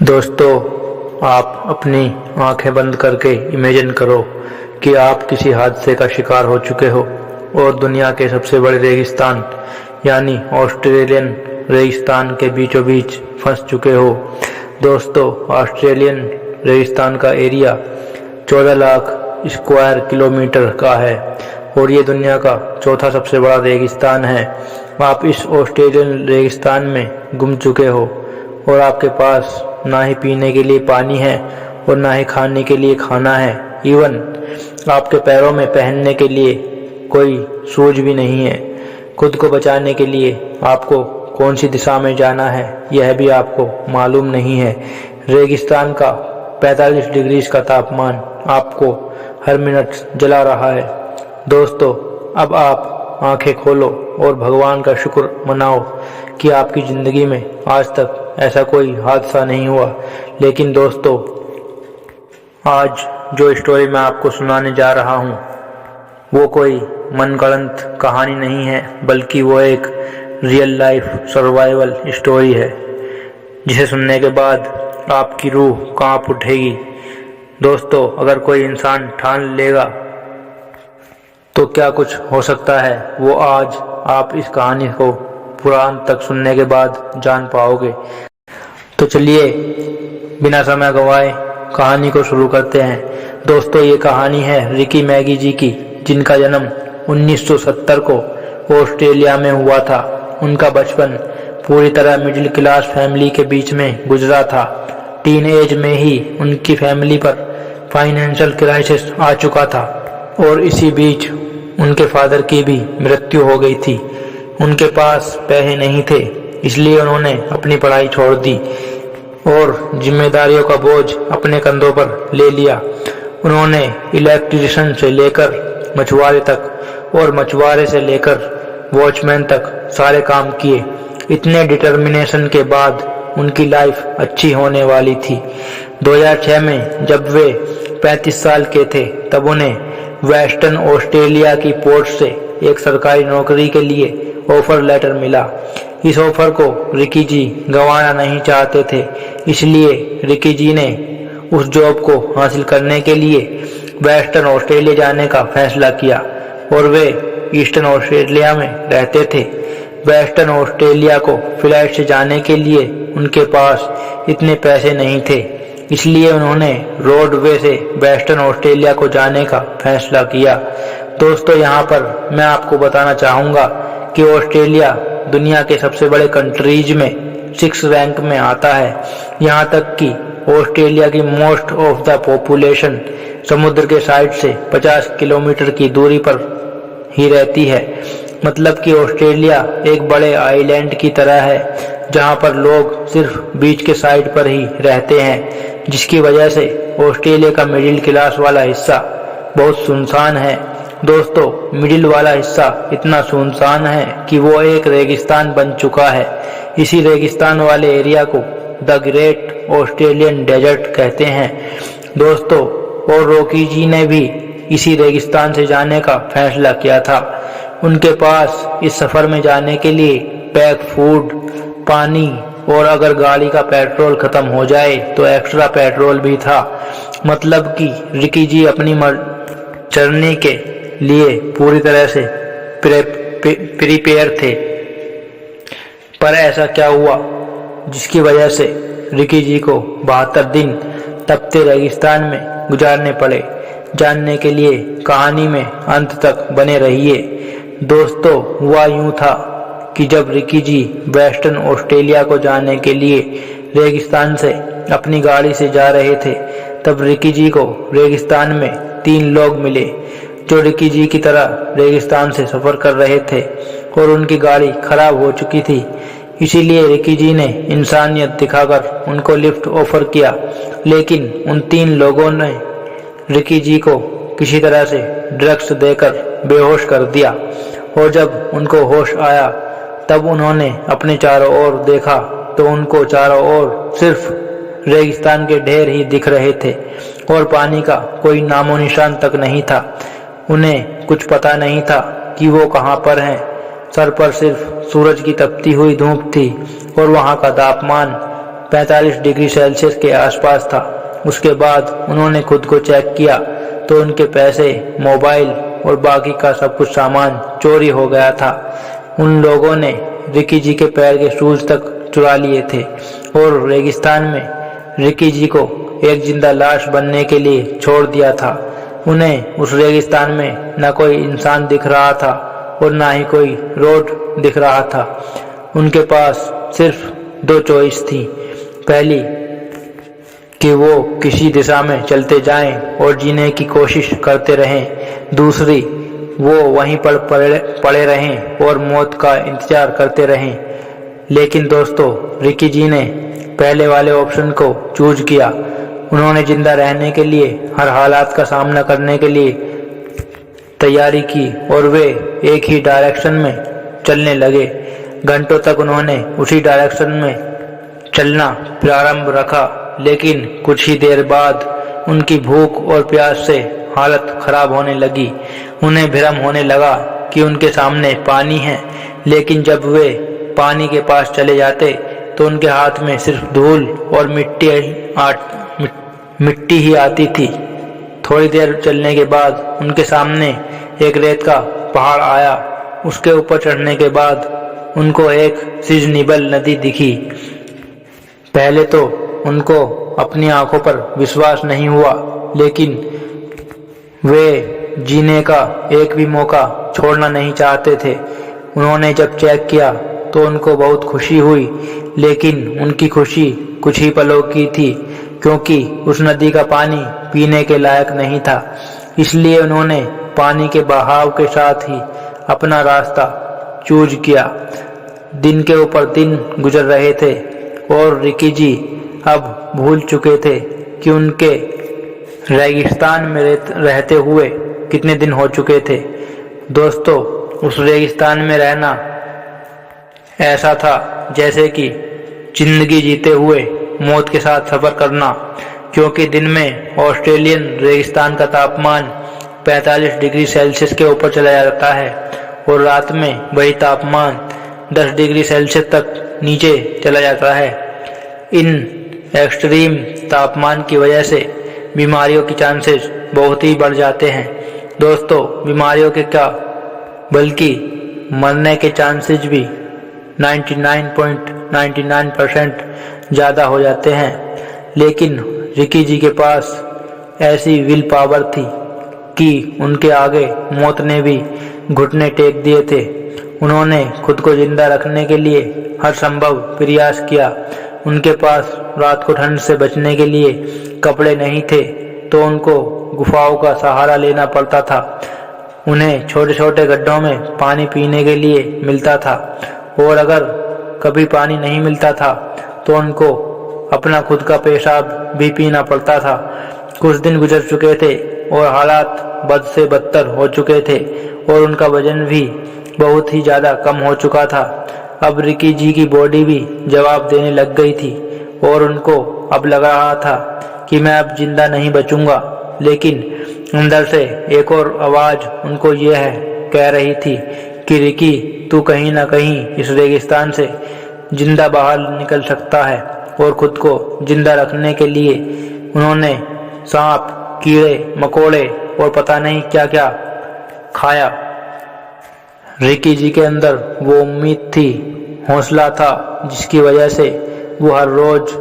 दोस्तों, आप अपनी आंखें बंद करके इमेजिन करो कि आप किसी हादसे का शिकार हो चुके हो और दुनिया के सबसे बड़े रेगिस्तान यानी ऑस्ट्रेलियन रेगिस्तान के बीचों बीच फंस चुके हो। दोस्तों, ऑस्ट्रेलियन रेगिस्तान का एरिया 14 लाख स्क्वायर किलोमीटर का है और ये दुनिया का चौथा सबसे बड़ा रेगिस्तान है। आप इस ऑस्ट्रेलियन रेगिस्तान में गुम चुके हो और आपके पास ना ही पीने के लिए पानी है और ना ही खाने के लिए खाना है। इवन आपके पैरों में पहनने के लिए कोई शूज भी नहीं है। खुद को बचाने के लिए आपको कौन सी दिशा में जाना है यह भी आपको मालूम नहीं है। रेगिस्तान का 45 डिग्री का तापमान आपको हर मिनट जला रहा है। दोस्तों, अब आप आंखें खोलो और भगवान का शुक्र मनाओ कि आपकी ज़िंदगी में आज तक ऐसा कोई हादसा नहीं हुआ। लेकिन दोस्तों, आज जो स्टोरी मैं आपको सुनाने जा रहा हूँ वो कोई मनगढ़ंत कहानी नहीं है, बल्कि वो एक रियल लाइफ सर्वाइवल स्टोरी है जिसे सुनने के बाद आपकी रूह कांप उठेगी। दोस्तों, अगर कोई इंसान ठान लेगा तो क्या कुछ हो सकता है वो आज आप इस कहानी को पूरा अंत तक सुनने के बाद जान पाओगे। तो चलिए बिना समय गंवाए कहानी को शुरू करते हैं। दोस्तों, ये कहानी है रिकी मैगी जी की, जिनका जन्म 1970 को ऑस्ट्रेलिया में हुआ था। उनका बचपन पूरी तरह मिडिल क्लास फैमिली के बीच में गुजरा था। टीन एज में ही उनकी फैमिली पर फाइनेंशियल क्राइसिस आ चुका था और इसी बीच उनके फादर की भी मृत्यु हो गई थी। उनके पास पैसे नहीं थे, इसलिए उन्होंने अपनी पढ़ाई छोड़ दी और जिम्मेदारियों का बोझ अपने कंधों पर ले लिया। उन्होंने इलेक्ट्रिशियन से लेकर मछुआरे तक और मछुआरे से लेकर वॉचमैन तक सारे काम किए। इतने डिटर्मिनेशन के बाद उनकी लाइफ अच्छी होने वाली थी। 2006 में जब वे 35 साल के थे तब उन्हें वेस्टर्न ऑस्ट्रेलिया की पोर्ट से एक सरकारी नौकरी के लिए ऑफर लेटर मिला। इस ऑफर को रिकी जी गंवाना नहीं चाहते थे, इसलिए रिकी जी ने उस जॉब को हासिल करने के लिए वेस्टर्न ऑस्ट्रेलिया जाने का फैसला किया और वे ईस्टर्न ऑस्ट्रेलिया में रहते थे। वेस्टर्न ऑस्ट्रेलिया को फ्लाइट से जाने के लिए उनके पास इतने पैसे नहीं थे, इसलिए उन्होंने रोडवे से वेस्टर्न ऑस्ट्रेलिया को जाने का फैसला किया। दोस्तों, यहाँ पर मैं आपको बताना चाहूँगा कि ऑस्ट्रेलिया दुनिया के सबसे बड़े कंट्रीज में 6 रैंक में आता है। यहाँ तक कि ऑस्ट्रेलिया की मोस्ट ऑफ द पॉपुलेशन समुद्र के साइड से 50 किलोमीटर की दूरी पर ही रहती है। मतलब कि ऑस्ट्रेलिया एक बड़े आइलैंड की तरह है जहाँ पर लोग सिर्फ बीच के साइड पर ही रहते हैं, जिसकी वजह से ऑस्ट्रेलिया का मिडिल क्लास वाला हिस्सा बहुत सुनसान है। दोस्तों, मिडिल वाला हिस्सा इतना सुनसान है कि वो एक रेगिस्तान बन चुका है। इसी रेगिस्तान वाले एरिया को द ग्रेट ऑस्ट्रेलियन डेजर्ट कहते हैं। दोस्तों, और रॉकी जी ने भी इसी रेगिस्तान से जाने का फैसला किया था। उनके पास इस सफ़र में जाने के लिए पैक फूड, पानी और अगर गाड़ी का पेट्रोल ख़त्म हो जाए तो एक्स्ट्रा पेट्रोल भी था। मतलब कि रिकी जी अपनी जर्नी के लिए पूरी तरह से प्रिपेयर थे। पर ऐसा क्या हुआ जिसकी वजह से रिकी जी को 72 दिन तपते रेगिस्तान में गुजारने पड़े? जानने के लिए कहानी में अंत तक बने रहिए। दोस्तों, हुआ यूं था कि जब रिकी जी वेस्टर्न ऑस्ट्रेलिया को जाने के लिए रेगिस्तान से अपनी गाड़ी से जा रहे थे, तब रिकी जी को रेगिस्तान में 3 लोग मिले जो रिकी जी की तरह रेगिस्तान से सफ़र कर रहे थे और उनकी गाड़ी खराब हो चुकी थी। इसीलिए रिकी जी ने इंसानियत दिखाकर उनको लिफ्ट ऑफर किया, लेकिन उन 3 लोगों ने रिकी जी को किसी तरह से ड्रग्स देकर बेहोश कर दिया और जब उनको होश आया तब उन्होंने अपने चारों ओर देखा तो उनको चारों ओर सिर्फ रेगिस्तान के ढेर ही दिख रहे थे और पानी का कोई नामो निशान तक नहीं था। उन्हें कुछ पता नहीं था कि वो कहाँ पर हैं। सर पर सिर्फ सूरज की तपती हुई धूप थी और वहाँ का तापमान 45 डिग्री सेल्सियस के आसपास था। उसके बाद उन्होंने खुद को चेक किया तो उनके पैसे, मोबाइल और बाकी का सब कुछ सामान चोरी हो गया था। उन लोगों ने रिकी जी के पैर के शूज तक चुरा लिए थे और रेगिस्तान में रिकी जी को एक जिंदा लाश बनने के लिए छोड़ दिया था। उन्हें उस रेगिस्तान में न कोई इंसान दिख रहा था और न ही कोई रोड दिख रहा था। उनके पास सिर्फ दो चॉइस थी। पहली कि वो किसी दिशा में चलते जाएं और जीने की कोशिश करते रहें। दूसरी, वो वहीं पर पड़े रहें और मौत का इंतजार करते रहें। लेकिन दोस्तों, रिकी जी ने पहले वाले ऑप्शन को चूज किया। उन्होंने जिंदा रहने के लिए, हर हालात का सामना करने के लिए तैयारी की और वे एक ही डायरेक्शन में चलने लगे। घंटों तक उन्होंने उसी डायरेक्शन में चलना प्रारंभ रखा, लेकिन कुछ ही देर बाद उनकी भूख और प्यास से हालत खराब होने लगी। उन्हें भ्रम होने लगा कि उनके सामने पानी है, लेकिन जब वे पानी के पास चले जाते तो उनके हाथ में सिर्फ धूल और मिट्टी ही आती थी। थोड़ी देर चलने के बाद उनके सामने एक रेत का पहाड़ आया। उसके ऊपर चढ़ने के बाद उनको एक सीजनेबल नदी दिखी। पहले तो उनको अपनी आंखों पर विश्वास नहीं हुआ, लेकिन वे जीने का एक भी मौका छोड़ना नहीं चाहते थे। उन्होंने जब चेक किया तो उनको बहुत खुशी हुई, लेकिन उनकी खुशी कुछ ही पलों की थी, क्योंकि उस नदी का पानी पीने के लायक नहीं था। इसलिए उन्होंने पानी के बहाव के साथ ही अपना रास्ता चूज किया। दिन के ऊपर दिन गुजर रहे थे और रिकी जी अब भूल चुके थे कि उनके रेगिस्तान में रहते हुए कितने दिन हो चुके थे। दोस्तों, उस रेगिस्तान में रहना ऐसा था जैसे कि जिंदगी जीते हुए मौत के साथ सफर करना, क्योंकि दिन में ऑस्ट्रेलियन रेगिस्तान का तापमान 45 डिग्री सेल्सियस के ऊपर चला जाता है और रात में वही तापमान 10 डिग्री सेल्सियस तक नीचे चला जाता है। इन एक्सट्रीम तापमान की वजह से बीमारियों की चांसेस बहुत ही बढ़ जाते हैं। दोस्तों, बीमारियों के क्या बल्कि मरने के चांसेस भी 99.99% ज़्यादा हो जाते हैं। लेकिन रिकी जी के पास ऐसी विल पावर थी कि उनके आगे मौत ने भी घुटने टेक दिए थे। उन्होंने खुद को जिंदा रखने के लिए हर संभव प्रयास किया। उनके पास रात को ठंड से बचने के लिए कपड़े नहीं थे, तो उनको गुफाओं का सहारा लेना पड़ता था। उन्हें छोटे छोटे गड्ढों में पानी पीने के लिए मिलता था, और अगर कभी पानी नहीं मिलता था तो उनको अपना खुद का पेशाब भी पीना पड़ता था। कुछ दिन गुजर चुके थे और हालात बद से बदतर हो चुके थे और उनका वजन भी बहुत ही ज़्यादा कम हो चुका था। अब रिकी जी की बॉडी भी जवाब देने लग गई थी और उनको अब लग रहा था कि मैं अब जिंदा नहीं बचूंगा। लेकिन अंदर से एक और आवाज़ उनको यह कह रही थी कि रिकी, तू कहीं ना कहीं इस रेगिस्तान से जिंदा बाहर निकल सकता है। और खुद को जिंदा रखने के लिए उन्होंने सांप, कीड़े मकोड़े और पता नहीं क्या क्या खाया। रिकी जी के अंदर वो उम्मीद थी, हौसला था, जिसकी वजह से वो हर रोज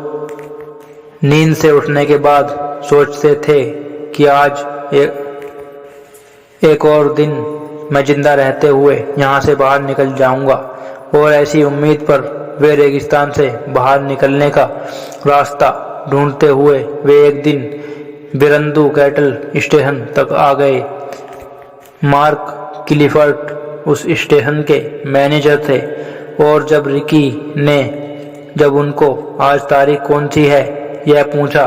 नींद से उठने के बाद सोचते थे कि आज एक और दिन मैं जिंदा रहते हुए यहाँ से बाहर निकल जाऊंगा। और ऐसी उम्मीद पर वे रेगिस्तान से बाहर निकलने का रास्ता ढूंढते हुए वे एक दिन बिरंदू कैटल स्टेशन तक आ गए। मार्क क्लिफर्ट उस स्टेशन के मैनेजर थे, और जब रिकी ने जब उनको आज तारीख कौन सी है यह पूछा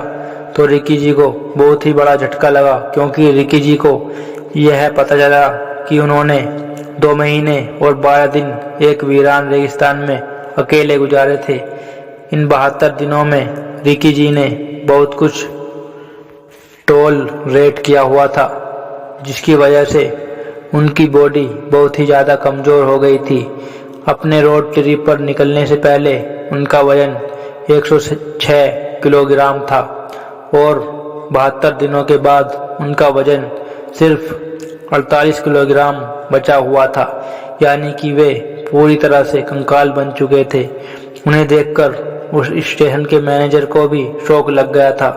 तो रिकी जी को बहुत ही बड़ा झटका लगा, क्योंकि रिकी जी को यह पता चला कि उन्होंने 2 महीने और 12 दिन एक वीरान रेगिस्तान में अकेले गुजारे थे। इन 72 दिनों में रिकी जी ने बहुत कुछ टोल रेट किया हुआ था, जिसकी वजह से उनकी बॉडी बहुत ही ज़्यादा कमज़ोर हो गई थी। अपने रोड ट्रिप पर निकलने से पहले उनका वजन 106 किलोग्राम था और 72 दिनों के बाद उनका वजन सिर्फ 48 किलोग्राम बचा हुआ था, यानी कि वे पूरी तरह से कंकाल बन चुके थे। उन्हें देखकर उस स्टेशन के मैनेजर को भी शौक लग गया था।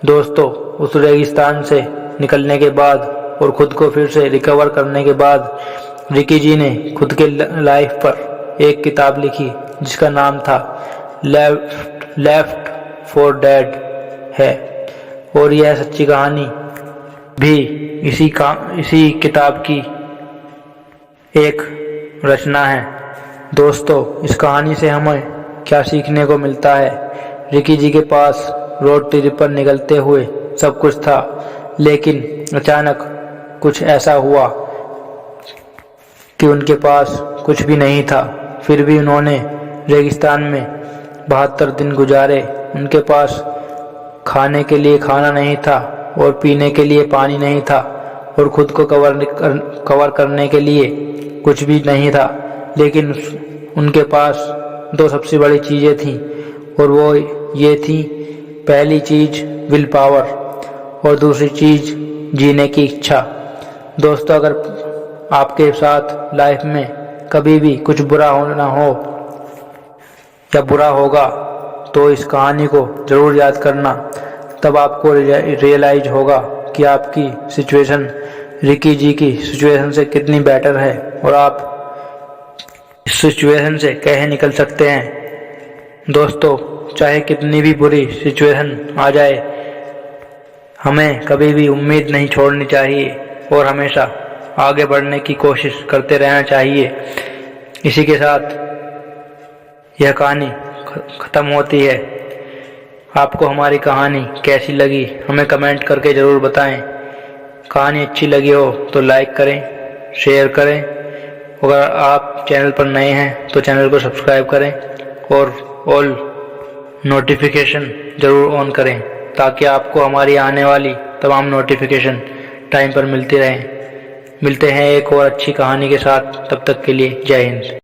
दोस्तों, उस रेगिस्तान से निकलने के बाद और खुद को फिर से रिकवर करने के बाद रिकी जी ने खुद के लाइफ पर एक किताब लिखी जिसका नाम था लेफ्ट फॉर डेड है, और यह सच्ची कहानी भी इसी किताब की एक रचना है। दोस्तों, इस कहानी से हमें क्या सीखने को मिलता है? रिकी जी के पास रोड ट्रिप पर निकलते हुए सब कुछ था, लेकिन अचानक कुछ ऐसा हुआ कि उनके पास कुछ भी नहीं था। फिर भी उन्होंने रेगिस्तान में 72 दिन गुजारे। उनके पास खाने के लिए खाना नहीं था और पीने के लिए पानी नहीं था और खुद को कवर करने के लिए कुछ भी नहीं था, लेकिन उनके पास दो सबसे बड़ी चीज़ें थीं और वो ये थी, पहली चीज़ विल पावर और दूसरी चीज़ जीने की इच्छा। दोस्तों, अगर आपके साथ लाइफ में कभी भी कुछ बुरा होना हो या बुरा होगा तो इस कहानी को ज़रूर याद करना। तब आपको रियलाइज होगा कि आपकी सिचुएशन रिकी जी की सिचुएशन से कितनी बेटर है और आप इस सिचुएशन से कैसे निकल सकते हैं। दोस्तों, चाहे कितनी भी बुरी सिचुएशन आ जाए, हमें कभी भी उम्मीद नहीं छोड़नी चाहिए और हमेशा आगे बढ़ने की कोशिश करते रहना चाहिए। इसी के साथ यह कहानी ख़त्म होती है। आपको हमारी कहानी कैसी लगी हमें कमेंट करके ज़रूर बताएं। कहानी अच्छी लगी हो तो लाइक करें, शेयर करें। अगर आप चैनल पर नए हैं तो चैनल को सब्सक्राइब करें और ऑल नोटिफिकेशन ज़रूर ऑन करें ताकि आपको हमारी आने वाली तमाम नोटिफिकेशन टाइम पर मिलती रहें। मिलते हैं एक और अच्छी कहानी के साथ, तब तक के लिए जय हिंद।